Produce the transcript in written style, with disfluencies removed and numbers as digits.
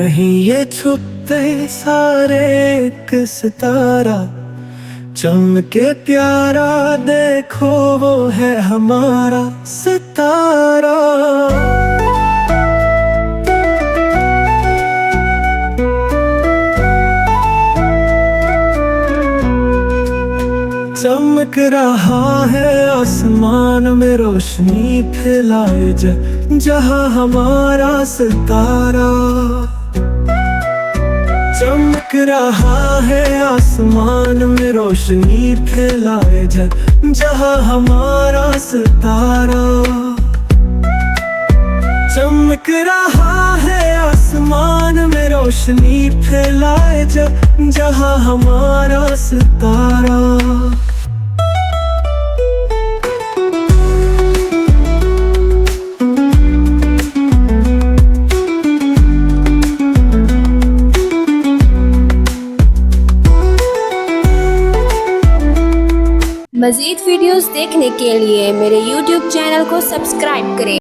नहीं ये छुपते सारे एक सितारा, चमके प्यारा देखो वो है हमारा सितारा। चमक रहा है आसमान में रोशनी फैलाए जहाँ हमारा सितारा। चमक रहा है आसमान में रोशनी फैलाए जहाँ हमारा सितारा। चमक रहा है आसमान में रोशनी फैलाए जहाँ हमारा सितारा। मज़ीद वीडियोस देखने के लिए मेरे YouTube चैनल को सब्सक्राइब करें।